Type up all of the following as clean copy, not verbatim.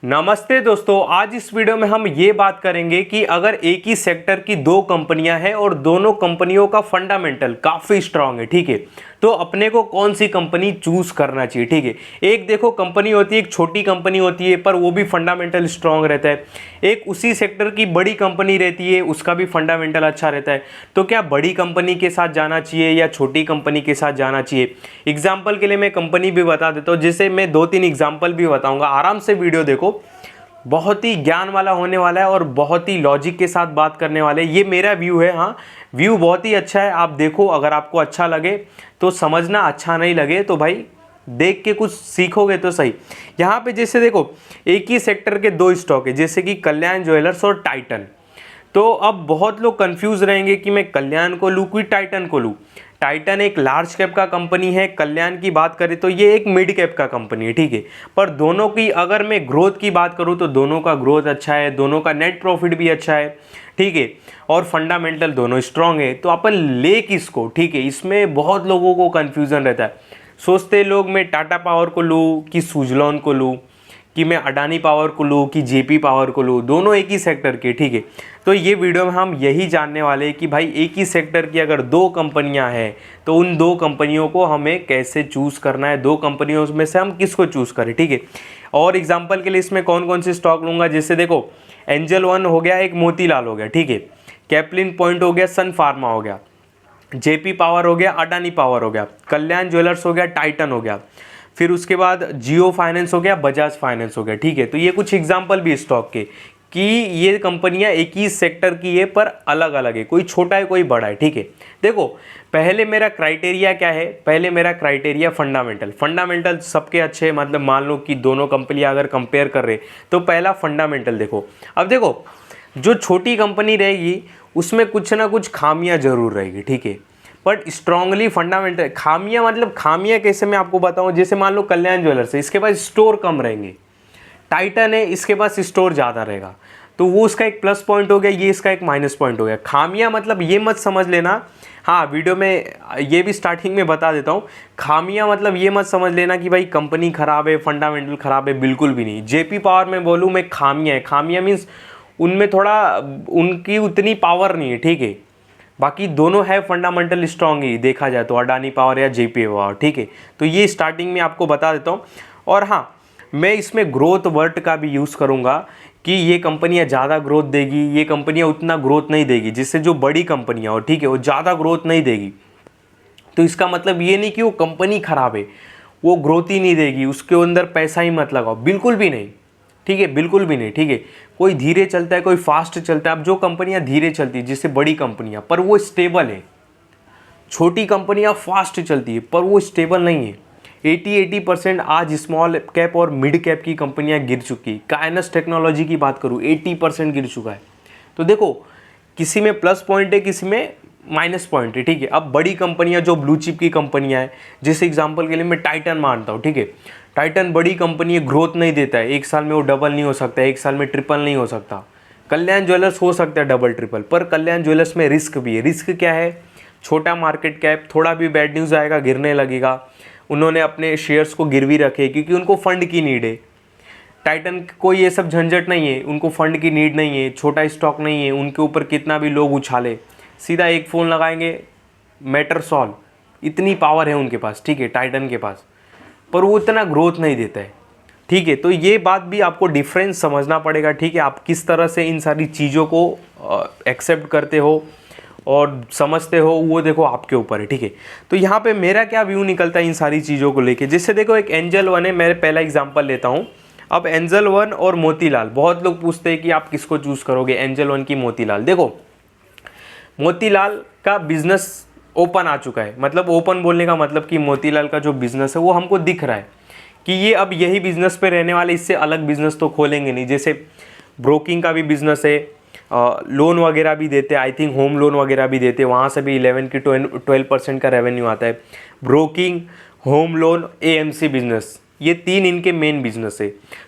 नमस्ते दोस्तों, आज इस वीडियो में हम ये बात करेंगे कि अगर एक ही सेक्टर की दो कंपनियां हैं और दोनों कंपनियों का फंडामेंटल काफ़ी स्ट्रांग है, ठीक है, तो अपने को कौन सी कंपनी चूज करना चाहिए। ठीक है, एक देखो कंपनी होती है, एक छोटी कंपनी होती है पर वो भी फंडामेंटल स्ट्रांग रहता है। एक उसी सेक्टर की बड़ी कंपनी रहती है, उसका भी फंडामेंटल अच्छा रहता है। तो क्या बड़ी कंपनी के साथ जाना चाहिए या छोटी कंपनी के साथ जाना चाहिए। एग्जाम्पल के लिए मैं कंपनी भी बता देता हूँ, जिससे मैं 2-3 एग्जाम्पल भी बताऊँगा। आराम से वीडियो देखो, बहुत ही ज्ञान वाला होने वाला है और बहुत ही लॉजिक के साथ बात करने वाले। ये मेरा व्यू है, हाँ व्यू बहुत ही अच्छा है, आप देखो। अगर आपको अच्छा लगे तो समझना, अच्छा नहीं लगे तो भाई देख के कुछ सीखोगे तो सही। यहाँ पे जैसे देखो, एक ही सेक्टर के दो स्टॉक है, जैसे कि कल्याण ज्वेलर्स और टाइटन। तो अब बहुत लोग कंफ्यूज रहेंगे कि मैं कल्याण को लूँ कि टाइटन को लूँ। टाइटन एक लार्ज कैप का कंपनी है, कल्याण की बात करें तो ये एक मिड कैप का कंपनी है, ठीक है। पर दोनों की अगर मैं ग्रोथ की बात करूँ तो दोनों का ग्रोथ अच्छा है, दोनों का नेट प्रॉफिट भी अच्छा है, ठीक है, और फंडामेंटल दोनों स्ट्रांग है। तो अपन ले किसको, ठीक है, इसमें बहुत लोगों को कन्फ्यूज़न रहता है। सोचते लोग मैं टाटा पावर को लूँ कि सुजलॉन को लूँ, कि मैं अडानी पावर को लूँ कि जेपी पावर को लूँ, दोनों एक ही सेक्टर के, ठीक है। तो ये वीडियो में हम यही जानने वाले हैं कि भाई एक ही सेक्टर की अगर दो कंपनियां हैं तो उन दो कंपनियों को हमें कैसे चूज़ करना है, दो कंपनियों में से हम किसको चूज़ करें, ठीक है। और एग्जांपल के लिए इसमें कौन कौन से स्टॉक लूँगा, जैसे देखो एंजल वन हो गया, एक मोतीलाल हो गया, ठीक है, कैप्लिन पॉइंट हो गया, सन फार्मा हो गया, जेपी पावर हो गया, अडानी पावर हो गया, कल्याण ज्वेलर्स हो गया, टाइटन हो गया, फिर उसके बाद जियो फाइनेंस हो गया, बजाज फाइनेंस हो गया, ठीक है। तो ये कुछ एग्जांपल भी स्टॉक के कि ये कंपनियां एक ही सेक्टर की है पर अलग अलग है, कोई छोटा है कोई बड़ा है, ठीक है। देखो पहले मेरा क्राइटेरिया क्या है, पहले मेरा क्राइटेरिया फंडामेंटल सबके अच्छे हैं। मतलब मान लो कि दोनों कंपनियां अगर कंपेयर कर रहे तो पहला फंडामेंटल देखो। अब देखो जो छोटी कंपनी रहेगी उसमें कुछ ना कुछ खामियां जरूर रहेगी, ठीक है, बट स्ट्रांगली फंडामेंटल। खामियां मतलब खामियां कैसे मैं आपको बताऊं, जैसे मान लो कल्याण ज्वेलर्स है, इसके पास स्टोर कम रहेंगे, टाइटन है इसके पास स्टोर ज़्यादा रहेगा, तो वो उसका एक प्लस पॉइंट हो गया, ये इसका एक माइनस पॉइंट हो गया। खामियां मतलब ये मत समझ लेना, हाँ वीडियो में ये भी स्टार्टिंग में बता देता हूँ, खामियां मतलब ये मत समझ लेना कि भाई कंपनी खराब है, फंडामेंटल खराब है, बिल्कुल भी नहीं। जेपी पावर में बोलूँ मैं, खामियां है, खामियां मीन्स उनमें थोड़ा उनकी उतनी पावर नहीं है, ठीक है। बाकी दोनों है फंडामेंटल स्ट्रांग ही देखा जाए तो, अडानी पावर या जेपी पावर, ठीक है। तो ये स्टार्टिंग में आपको बता देता हूँ। और हाँ, मैं इसमें ग्रोथ वर्ड का भी यूज़ करूँगा कि ये कंपनियाँ ज़्यादा ग्रोथ देगी, ये कंपनियाँ उतना ग्रोथ नहीं देगी, जिससे जो बड़ी कंपनियाँ हो, ठीक है, वो ज़्यादा ग्रोथ नहीं देगी। तो इसका मतलब ये नहीं कि वो कंपनी खराब है, वो ग्रोथ ही नहीं देगी, उसके अंदर पैसा ही मत लगाओ, बिल्कुल भी नहीं, ठीक है, बिल्कुल भी नहीं, ठीक है। कोई धीरे चलता है, कोई फास्ट चलता है। अब जो कंपनियां धीरे चलती है जैसे बड़ी कंपनियां, पर वो स्टेबल है, छोटी कंपनियां फास्ट चलती है पर वो स्टेबल नहीं है। 80% आज स्मॉल कैप और मिड कैप की कंपनियां गिर चुकी। काइनस टेक्नोलॉजी की बात करूँ 80% गिर चुका है। तो देखो किसी में प्लस पॉइंट है, किसी में माइनस पॉइंट है, ठीक है। अब बड़ी कंपनियां जो ब्लू चिप की कंपनियां हैं, जैसे एग्जांपल के लिए मैं टाइटन मानता हूँ, ठीक है। टाइटन बड़ी कंपनी है, ग्रोथ नहीं देता है, एक साल में वो डबल नहीं हो सकता, एक साल में ट्रिपल नहीं हो सकता। कल्याण ज्वेलर्स हो सकता है डबल ट्रिपल, पर कल्याण ज्वेलर्स में रिस्क भी है। रिस्क क्या है, छोटा मार्केट कैप, थोड़ा भी बैड न्यूज़ आएगा गिरने लगेगा। उन्होंने अपने शेयर्स को गिरवी रखे क्योंकि उनको फंड की नीड है। टाइटन कोई ये सब झंझट नहीं है, उनको फंड की नीड नहीं है, छोटा स्टॉक नहीं है, उनके ऊपर कितना भी लोग उछाले सीधा एक फ़ोन लगाएंगे, मैटर सॉल्व, इतनी पावर है उनके पास, ठीक है, टाइटन के पास, पर वो इतना ग्रोथ नहीं देता है, ठीक है। तो ये बात भी आपको डिफरेंस समझना पड़ेगा, ठीक है। आप किस तरह से इन सारी चीज़ों को एक्सेप्ट करते हो और समझते हो, वो देखो आपके ऊपर है, ठीक है। तो यहाँ पे मेरा क्या व्यू निकलता है इन सारी चीज़ों को लेके, जैसे देखो एक एंजल वन है, मैं पहला एग्जांपल लेता हूँ। अब एंजल वन और मोतीलाल, बहुत लोग पूछते हैं कि आप किसको चूज़ करोगे, एंजल वन की मोतीलाल। देखो मोतीलाल का बिजनेस ओपन आ चुका है, मतलब ओपन बोलने का मतलब कि मोतीलाल का जो बिजनेस है वो हमको दिख रहा है कि ये अब यही बिजनेस पे रहने वाले, इससे अलग बिजनेस तो खोलेंगे नहीं। जैसे ब्रोकिंग का भी बिजनेस है, लोन वगैरह भी देते हैं, आई थिंक होम लोन वगैरह भी देते हैं, वहाँ से भी 11 की 12% का रेवेन्यू आता है। Broking, home loan, AMC business, ये तीन इनके मेन बिजनेस है।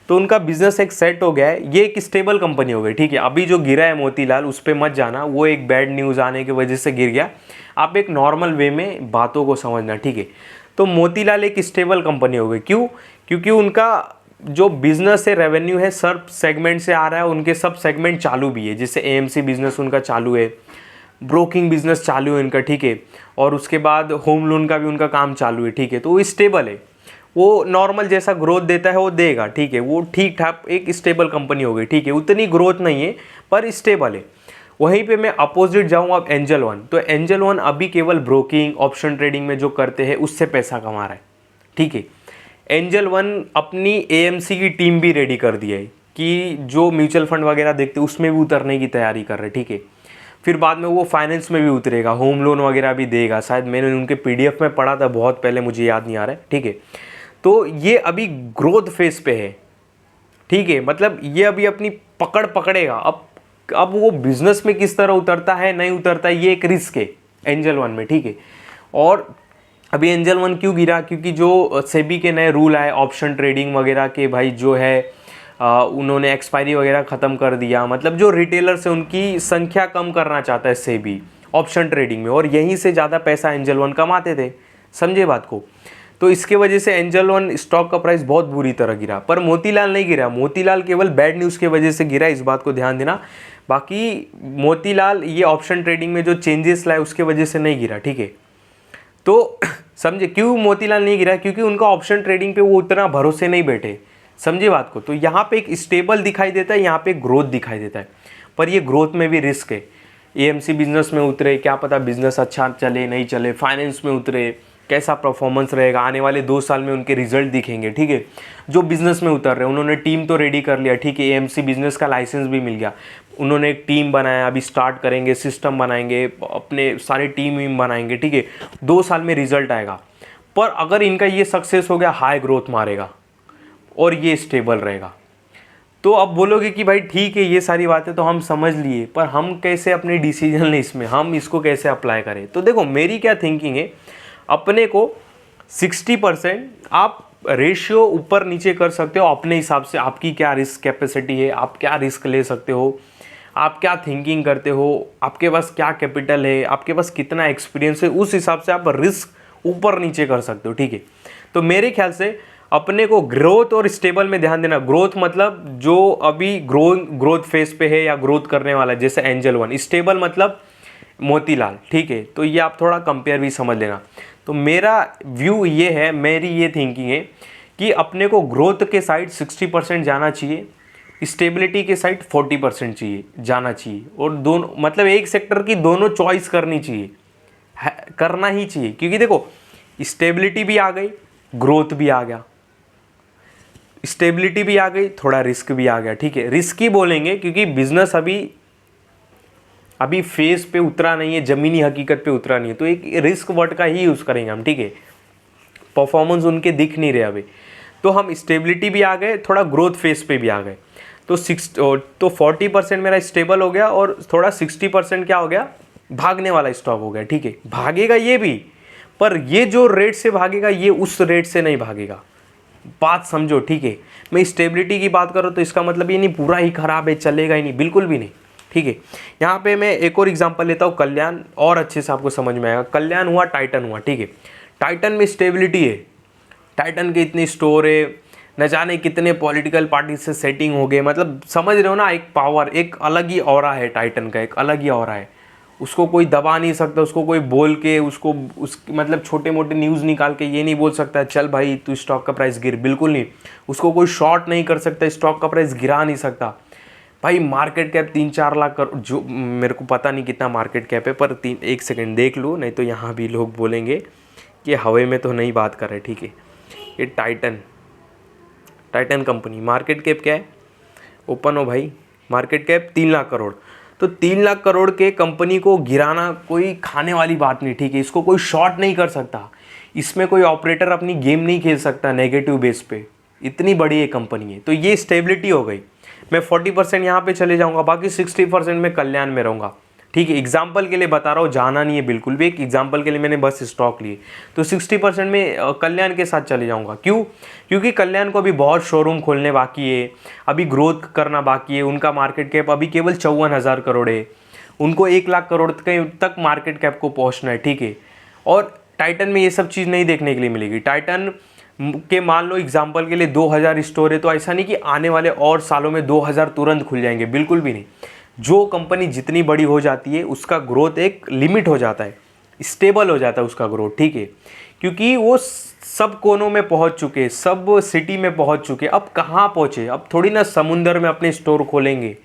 तो उनका बिजनेस एक सेट हो गया है, ये एक स्टेबल कंपनी हो गई, ठीक है। अभी जो गिरा है मोतीलाल उस पर मत जाना, वो एक बैड न्यूज़ आने की वजह से गिर गया। आप एक नॉर्मल वे में बातों को समझना, ठीक है। तो मोतीलाल एक स्टेबल कंपनी हो गई, क्यों, क्योंकि उनका जो बिजनेस है, रेवेन्यू है, सब सेगमेंट से आ रहा है, उनके सब सेगमेंट चालू भी है। जैसे एएमसी बिजनेस उनका चालू है, ब्रोकिंग बिजनेस चालू है इनका, ठीक है, और उसके बाद होम लोन का भी उनका काम चालू है, ठीक है। तो वो स्टेबल है, वो नॉर्मल जैसा ग्रोथ देता है वो देगा, ठीक है, वो ठीक ठाक एक स्टेबल कंपनी हो गई, ठीक है। उतनी ग्रोथ नहीं है पर स्टेबल है। वहीं पे मैं अपोजिट जाऊँ अब एंजल वन, तो एंजल वन अभी केवल ब्रोकिंग ऑप्शन ट्रेडिंग में जो करते हैं उससे पैसा कमा रहा है, ठीक है। एंजल वन अपनी एएमसी की टीम भी रेडी कर दिया है कि जो म्यूचुअल फंड वगैरह देखते उसमें भी उतरने की तैयारी कर रहे हैं, ठीक है। फिर बाद में वो फाइनेंस में भी उतरेगा, होम लोन वगैरह भी देगा, शायद मैंने उनके पीडीएफ में पढ़ा था बहुत पहले, मुझे याद नहीं आ रहा है, ठीक है। तो ये अभी ग्रोथ फेज पे है, ठीक है, मतलब ये अभी अपनी पकड़ पकड़ेगा। अब वो बिजनेस में किस तरह उतरता है नहीं उतरता है ये एक रिस्क है एंजल वन में, ठीक है। और अभी एंजल वन क्यों गिरा, क्योंकि जो सेबी के नए रूल आए ऑप्शन ट्रेडिंग वगैरह के, भाई जो है उन्होंने एक्सपायरी वगैरह ख़त्म कर दिया, मतलब जो रिटेलर्स है उनकी संख्या कम करना चाहता है सेबी ऑप्शन ट्रेडिंग में, और यहीं से ज़्यादा पैसा एंजल वन कमाते थे, समझे बात को। तो इसके वजह से एंजल वन स्टॉक का प्राइस बहुत बुरी तरह गिरा, पर मोतीलाल नहीं गिरा। मोतीलाल केवल बैड न्यूज़ के वजह से गिरा, इस बात को ध्यान देना। बाकी मोतीलाल ये ऑप्शन ट्रेडिंग में जो चेंजेस लाए उसके वजह से नहीं गिरा, ठीक है। तो समझे क्यों मोतीलाल नहीं गिरा, क्योंकि उनका ऑप्शन ट्रेडिंग पे वो उतना भरोसे नहीं बैठे, समझे बात को। तो यहाँ पे एक स्टेबल दिखाई देता है, यहाँ पे ग्रोथ दिखाई देता है, पर ये ग्रोथ में भी रिस्क है। एएमसी बिजनेस में उतरे, क्या पता बिजनेस अच्छा चले नहीं चले, फाइनेंस में उतरे, कैसा परफॉर्मेंस रहेगा, आने वाले 2 साल में उनके रिजल्ट दिखेंगे, ठीक है। जो बिजनेस में उतर रहे हैं उन्होंने टीम तो रेडी कर लिया, ठीक है, एएमसी बिजनेस का लाइसेंस भी मिल गया, उन्होंने एक टीम बनाया, अभी स्टार्ट करेंगे, सिस्टम बनाएंगे, अपने सारे टीम वीम बनाएंगे, ठीक है। 2 साल में रिजल्ट आएगा। पर अगर इनका ये सक्सेस हो गया, हाई ग्रोथ मारेगा और ये स्टेबल रहेगा। तो अब बोलोगे कि भाई ठीक है ये सारी बातें तो हम समझ लिए, पर हम कैसे अपने डिसीजन लें इसमें, हम इसको कैसे अप्लाई करें। तो देखो मेरी क्या थिंकिंग है, अपने को 60% आप रेशियो ऊपर नीचे कर सकते हो अपने हिसाब से, आपकी क्या रिस्क कैपेसिटी है, आप क्या रिस्क ले सकते हो, आप क्या थिंकिंग करते हो, आपके पास क्या कैपिटल है, आपके पास कितना एक्सपीरियंस है, उस हिसाब से आप रिस्क ऊपर नीचे कर सकते हो, ठीक है। तो मेरे ख्याल से अपने को ग्रोथ और स्टेबल में ध्यान देना। ग्रोथ मतलब जो अभी ग्रोथ फेज पे है या ग्रोथ करने वाला है, जैसे एंजल वन। स्टेबल मतलब मोतीलाल, ठीक है। तो ये आप थोड़ा कंपेयर भी समझ लेना। तो मेरा व्यू ये है, मेरी ये थिंकिंग है कि अपने को ग्रोथ के साइड 60% जाना चाहिए, स्टेबिलिटी के साइड 40% चाहिए जाना चाहिए, और दोनों मतलब एक सेक्टर की दोनों चॉइस करनी चाहिए, करना ही चाहिए। क्योंकि देखो स्टेबिलिटी भी आ गई, ग्रोथ भी आ गया, स्टेबिलिटी भी आ गई, थोड़ा रिस्क भी आ गया, ठीक है। रिस्क ही बोलेंगे क्योंकि बिजनेस अभी फेस पे उतरा नहीं है, जमीनी हकीकत पे उतरा नहीं है, तो एक रिस्क वर्ड का ही यूज़ करेंगे हम, ठीक है। परफॉर्मेंस उनके दिख नहीं रहे अभी, तो हम स्टेबिलिटी भी आ गए, थोड़ा ग्रोथ फेस पे भी आ गए। तो 40% मेरा स्टेबल हो गया और थोड़ा 60% क्या हो गया, भागने वाला स्टॉक हो गया, ठीक है। भागेगा ये भी, पर ये जो रेट से भागेगा ये उस रेट से नहीं भागेगा, बात समझो, ठीक है। मैं स्टेबिलिटी की बात करूँ तो इसका मतलब ये नहीं पूरा ही खराब है, चलेगा ही नहीं, बिल्कुल भी नहीं, ठीक है। यहाँ पे मैं एक और एग्जांपल लेता हूँ, कल्याण, और अच्छे से आपको समझ में आएगा। कल्याण हुआ, टाइटन हुआ, ठीक है। टाइटन में स्टेबिलिटी है, टाइटन के इतनी स्टोर है, न जाने कितने पॉलिटिकल पार्टी से सेटिंग हो गए, मतलब समझ रहे हो ना, एक पावर, एक अलग ही ऑरा है टाइटन का, एक अलग ही ऑरा है, उसको कोई दबा नहीं सकता, उसको कोई बोल के उसको मतलब छोटे मोटे न्यूज़ निकाल के ये नहीं बोल सकता चल भाई तू स्टॉक का प्राइस गिर, बिल्कुल नहीं। उसको कोई शॉर्ट नहीं कर सकता, स्टॉक का प्राइस गिरा नहीं सकता भाई। मार्केट कैप 3-4 लाख करोड़, जो मेरे को पता नहीं कितना मार्केट कैप है, पर 1 सेकेंड देख लो, नहीं तो यहाँ भी लोग बोलेंगे कि हवा में तो नहीं बात कर रहे, ठीक है। ये टाइटन कंपनी मार्केट कैप क्या है, ओपन हो भाई, मार्केट कैप 3 लाख करोड़। तो 3 लाख करोड़ के कंपनी को गिराना कोई खाने वाली बात नहीं, ठीक है। इसको कोई शॉर्ट नहीं कर सकता, इसमें कोई ऑपरेटर अपनी गेम नहीं खेल सकता नेगेटिव बेस पे, इतनी बड़ी ये कंपनी है। तो ये स्टेबिलिटी हो गई। मैं 40% यहाँ पे चले जाऊँगा, बाकी 60% में कल्याण में रहूँगा, ठीक है। एग्जाम्पल के लिए बता रहा हूँ, जाना नहीं है बिल्कुल भी, एक एग्जाम्पल के लिए मैंने बस स्टॉक लिए। तो 60% में कल्याण के साथ चले जाऊँगा। क्यों? क्योंकि कल्याण को अभी बहुत शोरूम खोलने बाकी है, अभी ग्रोथ करना बाकी है। उनका मार्केट कैप अभी केवल 54,000 करोड़ है, उनको 1 लाख करोड़ तक मार्केट कैप को पहुँचना है, ठीक है। और टाइटन में ये सब चीज़ नहीं देखने के लिए मिलेगी। टाइटन के मान लो एग्जाम्पल के लिए 2000 स्टोर है, तो ऐसा नहीं कि आने वाले और सालों में 2000 तुरंत खुल जाएंगे, बिल्कुल भी नहीं। जो कंपनी जितनी बड़ी हो जाती है उसका ग्रोथ एक लिमिट हो जाता है, स्टेबल हो जाता है उसका ग्रोथ, ठीक है, क्योंकि वो सब कोनों में पहुंच चुके, सब सिटी में पहुंच चुके। अब कहाँ पहुंचे, अब थोड़ी ना समुंदर में अपने स्टोर खोलेंगे,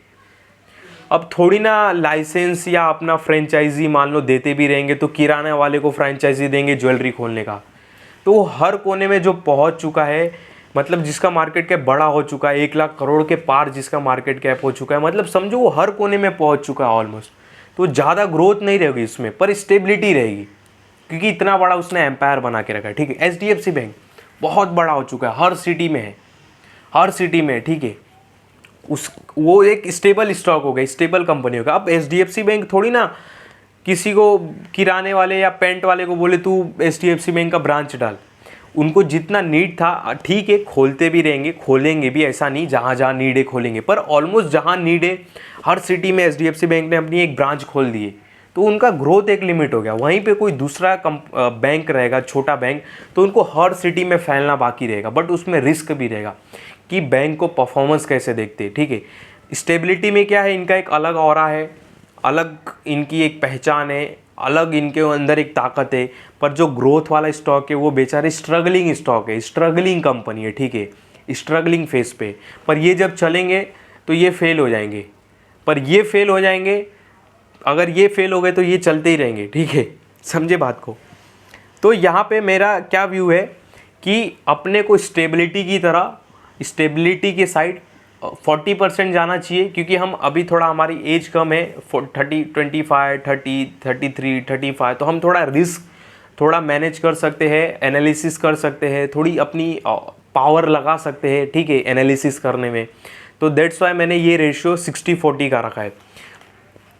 अब थोड़ी ना लाइसेंस या अपना फ्रेंचाइजी मान लो देते भी रहेंगे तो किराना वाले को फ्रेंचाइजी देंगे ज्वेलरी खोलने का। तो वो हर कोने में जो पहुंच चुका है, मतलब जिसका मार्केट कैप बड़ा हो चुका है, 1 लाख करोड़ के पार जिसका मार्केट कैप हो चुका है, मतलब समझो वो हर कोने में पहुंच चुका है ऑलमोस्ट। तो ज़्यादा ग्रोथ नहीं रहेगी इसमें, पर स्टेबिलिटी रहेगी, क्योंकि इतना बड़ा उसने एम्पायर बना के रखा है, ठीक है। HDFC बैंक बहुत बड़ा हो चुका है, हर सिटी में है, हर सिटी में, ठीक है। वो एक स्टेबल स्टॉक हो गया, स्टेबल कंपनी होगा। अब HDFC बैंक थोड़ी ना किसी को, किराने वाले या पेंट वाले को बोले तू HDFC बैंक का ब्रांच डाल। उनको जितना नीड था, ठीक है, खोलते भी रहेंगे, खोलेंगे भी, ऐसा नहीं जहाँ जहाँ नीड है खोलेंगे, पर ऑलमोस्ट जहाँ नीड है हर सिटी में HDFC बैंक ने अपनी एक ब्रांच खोल दी है। तो उनका ग्रोथ एक लिमिट हो गया। वहीं पे कोई दूसरा बैंक रहेगा, छोटा बैंक, तो उनको हर सिटी में फैलना बाकी रहेगा, बट उसमें रिस्क भी रहेगा कि बैंक को परफॉर्मेंस कैसे देखते हैं, ठीक है। स्टेबिलिटी में क्या है, इनका एक अलग ऑरा है, अलग इनकी एक पहचान है, अलग इनके अंदर एक ताकत है। पर जो ग्रोथ वाला स्टॉक है वो बेचारे स्ट्रगलिंग स्टॉक है, स्ट्रगलिंग कंपनी है, ठीक है, स्ट्रगलिंग फेस पे। पर ये जब चलेंगे तो ये फेल हो जाएंगे, पर ये फेल हो जाएंगे, अगर ये फेल हो गए तो ये चलते ही रहेंगे, ठीक है, समझे बात को। तो यहाँ पे मेरा क्या व्यू है कि अपने को स्टेबिलिटी की तरह, स्टेबिलिटी के साइड 40% जाना चाहिए, क्योंकि हम अभी थोड़ा, हमारी एज कम है, 30, 25, 30, 33, 35, तो हम थोड़ा रिस्क थोड़ा मैनेज कर सकते हैं, एनालिसिस कर सकते हैं, थोड़ी अपनी पावर लगा सकते हैं, ठीक है, एनालिसिस करने में। तो दैट्स वाई मैंने ये रेशियो 60-40 का रखा है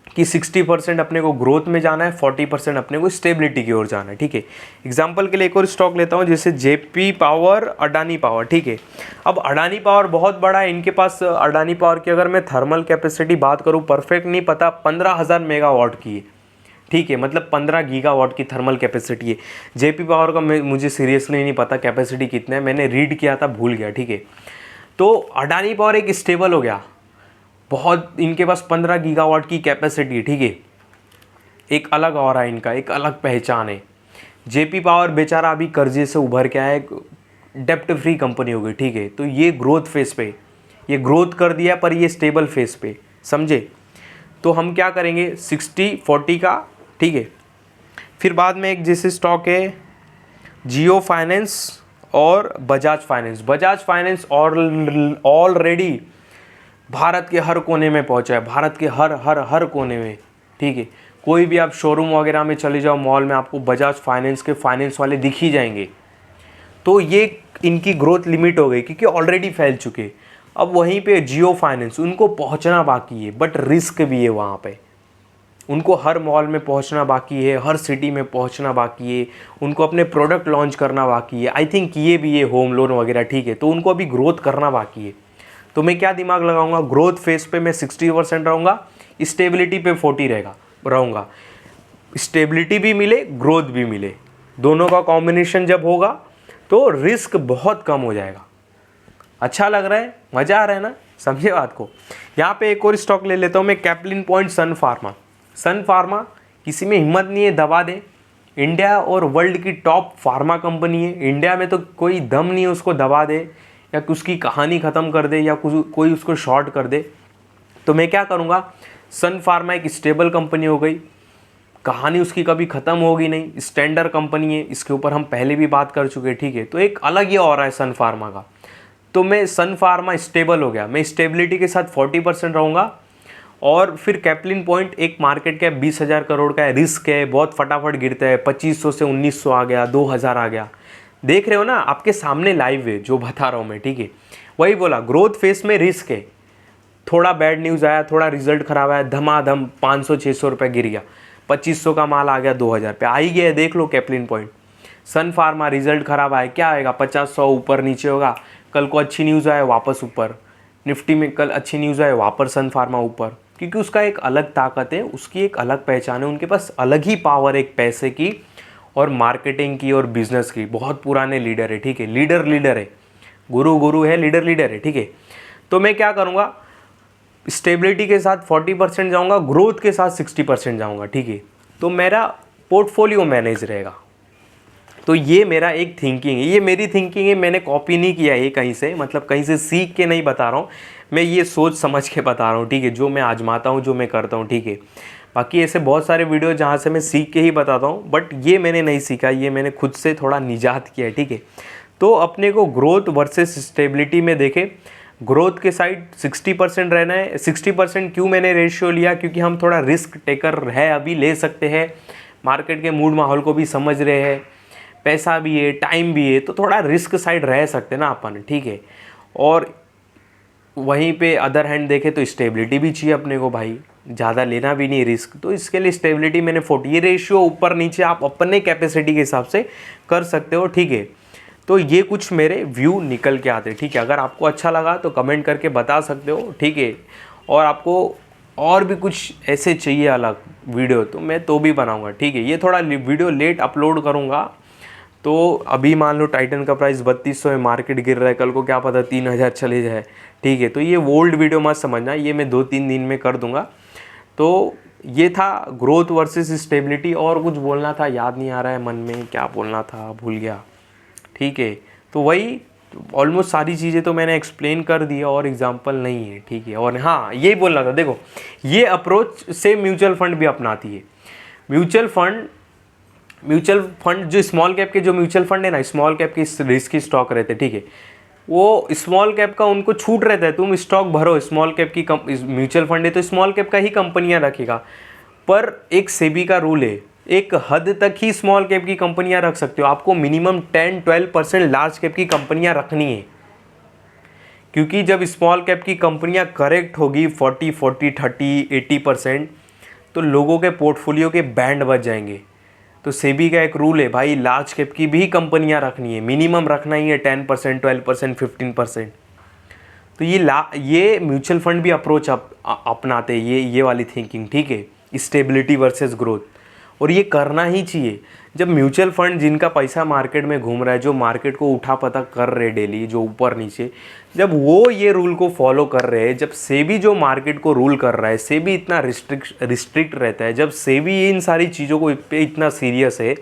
कि 60% अपने को ग्रोथ में जाना है, 40% अपने को स्टेबिलिटी की ओर जाना है, ठीक है। एग्जांपल के लिए एक और स्टॉक लेता हूँ, जैसे JP पावर, अडानी पावर, ठीक है। अब अडानी पावर बहुत बड़ा है, इनके पास अडानी पावर की अगर मैं थर्मल कैपेसिटी बात करूँ, परफेक्ट नहीं पता, 15,000 मेगावाट की है, ठीक है, मतलब 15 गीगावाट की थर्मल कैपेसिटी है। JP पावर का मुझे सीरियसली नहीं पता कैपेसिटी कितना है, मैंने रीड किया था, भूल गया, ठीक है। तो अडानी पावर एक स्टेबल हो गया, बहुत, इनके पास 15 गीगावाट की कैपेसिटी है, ठीक है, एक अलग और है इनका, एक अलग पहचान है। JP पावर बेचारा अभी कर्जे से उभर के आया, डेप्ट फ्री कंपनी हो गई, ठीक है। तो ये ग्रोथ फेस पे, ये ग्रोथ कर दिया, पर ये स्टेबल फेस पे, समझे। तो हम क्या करेंगे, 60-40 का, ठीक है। फिर बाद में एक जैसे स्टॉक है जियो फाइनेंस और बजाज फाइनेंस। बजाज फाइनेंस और ऑलरेडी भारत के हर कोने में पहुंचा है, भारत के हर हर हर कोने में, ठीक है। कोई भी आप शोरूम वगैरह में चले जाओ, मॉल में, आपको बजाज फाइनेंस के फाइनेंस वाले दिख ही जाएंगे। तो ये इनकी ग्रोथ लिमिट हो गई, क्योंकि ऑलरेडी फैल चुके। अब वहीं पे जियो फाइनेंस, उनको पहुंचना बाकी है, बट रिस्क भी है वहाँ पे, उनको हर मॉल में पहुंचना बाकी है, हर सिटी में पहुंचना बाकी है, उनको अपने प्रोडक्ट लॉन्च करना बाकी है। आई थिंक ये भी है होम लोन वगैरह, ठीक है। तो उनको अभी ग्रोथ करना बाकी है। तो मैं क्या दिमाग लगाऊंगा, ग्रोथ फेस पे मैं 60% रहूँगा, स्टेबिलिटी पे 40 रहूँगा। स्टेबिलिटी भी मिले, ग्रोथ भी मिले, दोनों का कॉम्बिनेशन जब होगा तो रिस्क बहुत कम हो जाएगा। अच्छा लग रहा है, मज़ा आ रहा है ना, समझे बात को। यहाँ पे एक और स्टॉक ले लेता हूँ मैं, कैप्लिन पॉइंट सन फार्मा। सन फार्मा किसी में हिम्मत नहीं है दबा दे, इंडिया और वर्ल्ड की टॉप फार्मा कंपनी है। इंडिया में तो कोई दम नहीं है उसको दबा दे, या उसकी कहानी ख़त्म कर दे, या कोई उसको शॉर्ट कर दे। तो मैं क्या करूँगा, सन फार्मा एक स्टेबल कंपनी हो गई, कहानी उसकी कभी ख़त्म होगी नहीं, स्टैंडर्ड कंपनी है, इसके ऊपर हम पहले भी बात कर चुके, ठीक है। तो एक अलग ही और है सन फार्मा का। तो मैं सन फार्मा स्टेबल हो गया, मैं स्टेबिलिटी के साथ 40% रहूँगा। और फिर कैप्लिन पॉइंट एक मार्केट कैप 20,000 करोड़ का है, रिस्क है, बहुत फटाफट गिरता है, 2500 से 1900 आ गया, 2000 आ गया। देख रहे हो ना, आपके सामने लाइव है जो बता रहा हूँ मैं, ठीक है। वही बोला, ग्रोथ फेस में रिस्क है, थोड़ा बैड न्यूज़ आया, थोड़ा रिजल्ट खराब आया, धमाधम 500-600 रुपये गिर गया, 2500 का माल आ गया 2000 पे, आ ही गया, देख लो कैप्लिन पॉइंट। सन फार्मा रिजल्ट खराब आया, क्या आएगा, 50-100 ऊपर नीचे होगा, कल को अच्छी न्यूज़ आए वापस ऊपर, निफ्टी में कल अच्छी न्यूज़ आए वापस सन फार्मा ऊपर, क्योंकि उसका एक अलग ताकत है, उसकी एक अलग पहचान है, उनके पास अलग ही पावर है एक पैसे की और मार्केटिंग की और बिजनेस की, बहुत पुराने लीडर है, ठीक है, लीडर है, गुरु है, लीडर है, ठीक है। तो मैं क्या करूँगा, स्टेबिलिटी के साथ 40% जाऊँगा, ग्रोथ के साथ 60% जाऊँगा, ठीक है। तो मेरा पोर्टफोलियो मैनेज रहेगा। तो ये मेरा एक थिंकिंग है, ये मेरी थिंकिंग है, मैंने कॉपी नहीं किया है कहीं से, मतलब कहीं से सीख के नहीं बता रहा हूँ, मैं ये सोच समझ के बता रहा हूँ, ठीक है, जो मैं आजमाता हूँ, जो मैं करता हूँ, ठीक है। बाकी ऐसे बहुत सारे वीडियो जहाँ से मैं सीख के ही बताता हूँ, बट ये मैंने नहीं सीखा, ये मैंने खुद से थोड़ा निजात किया है, ठीक है। तो अपने को ग्रोथ वर्सेस स्टेबिलिटी में देखें, ग्रोथ के साइड 60% रहना है। 60% क्यों मैंने रेशियो लिया, क्योंकि हम थोड़ा रिस्क टेकर है, अभी ले सकते हैं, मार्केट के मूड माहौल को भी समझ रहे हैं, पैसा भी है, टाइम भी है, तो थोड़ा रिस्क साइड रह सकते ना अपन, ठीक है। और वहीं पे अदर हैंड देखे तो स्टेबिलिटी भी चाहिए अपने को भाई, ज़्यादा लेना भी नहीं रिस्क, तो इसके लिए स्टेबिलिटी मैंने 40, ये रेशियो ऊपर नीचे आप अपने कैपेसिटी के हिसाब से कर सकते हो, ठीक है। तो ये कुछ मेरे व्यू निकल के आते हैं, ठीक है। अगर आपको अच्छा लगा तो कमेंट करके बता सकते हो, ठीक है। और आपको और भी कुछ ऐसे चाहिए अलग वीडियो तो मैं तो भी बनाऊंगा, ठीक है। ये थोड़ा वीडियो लेट अपलोड करूंगा, तो अभी मान लो टाइटन का प्राइस 3200 है, मार्केट गिर रहा है, कल को क्या पता 3000 चले जाए, ठीक है। तो ये ओल्ड वीडियो मत समझना, ये मैं 2-3 दिन में कर दूंगा। तो ये था ग्रोथ वर्सेस स्टेबिलिटी, और कुछ बोलना था, याद नहीं आ रहा है मन में, क्या बोलना था भूल गया, ठीक है। तो वही ऑलमोस्ट सारी चीज़ें तो मैंने एक्सप्लेन कर दिया, और एग्जांपल नहीं है, ठीक है। और हाँ, यही बोलना था, देखो ये अप्रोच से म्यूचुअल फंड भी अपनाती है। म्यूचुअल फंड जो स्मॉल कैप के जो म्यूचुअल फंड है ना, स्मॉल कैप की रिस्की स्टॉक रहते हैं, ठीक है, वो स्मॉल कैप का उनको छूट रहता है, तुम स्टॉक भरो, स्मॉल कैप की म्यूचुअल फंड है तो स्मॉल कैप का ही कंपनियां रखेगा। पर एक सेबी का रूल है, एक हद तक ही स्मॉल कैप की कंपनियां रख सकते हो, आपको मिनिमम 10-12% लार्ज कैप की कंपनियां रखनी है। क्योंकि जब स्मॉल कैप की कंपनियां करेक्ट होगी 40, 30, 80%, तो लोगों के पोर्टफोलियो के बैंड बच जाएंगे। तो सेबी का एक रूल है भाई, लार्ज कैप की भी कंपनियां रखनी है, मिनिमम रखना ही है 10%, 12%, 15%। तो ये म्यूचुअल फंड भी अप्रोच अपनाते हैं, ये वाली थिंकिंग, ठीक है, स्टेबिलिटी वर्सेस ग्रोथ, और ये करना ही चाहिए। जब म्यूचुअल फंड जिनका पैसा मार्केट में घूम रहा है, जो मार्केट को उठा पता कर रहे डेली, जो ऊपर नीचे, जब वो ये रूल को फॉलो कर रहे हैं, जब सेबी जो मार्केट को रूल कर रहा है, सेबी इतना रिस्ट्रिक्ट रहता है, जब सेबी इन सारी चीज़ों को पे इतना सीरियस है,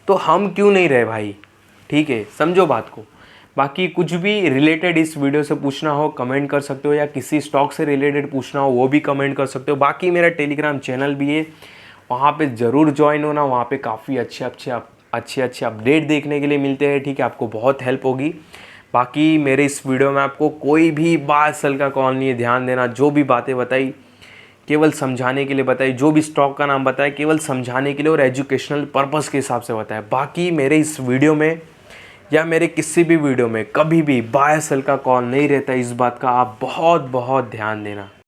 तो हम क्यों नहीं रहे भाई, ठीक है, समझो बात को। बाकी कुछ भी रिलेटेड इस वीडियो से पूछना हो कमेंट कर सकते हो, या किसी स्टॉक से रिलेटेड पूछना हो वो भी कमेंट कर सकते हो। बाकी मेरा टेलीग्राम चैनल भी है, वहाँ पे ज़रूर ज्वाइन होना, वहाँ पे काफ़ी अच्छे अपडेट देखने के लिए मिलते हैं, ठीक है, आपको बहुत हेल्प होगी। बाकी मेरे इस वीडियो में आपको कोई भी बात सल का कॉल नहीं है, ध्यान देना, जो भी बातें बताई केवल समझाने के लिए बताई, जो भी स्टॉक का नाम बताया केवल समझाने के लिए और एजुकेशनल पर्पस के हिसाब से बताया। बाकी मेरे इस वीडियो में या मेरे किसी भी वीडियो में कभी भी बाय सेल का कॉल नहीं रहता, इस बात का आप बहुत ध्यान देना।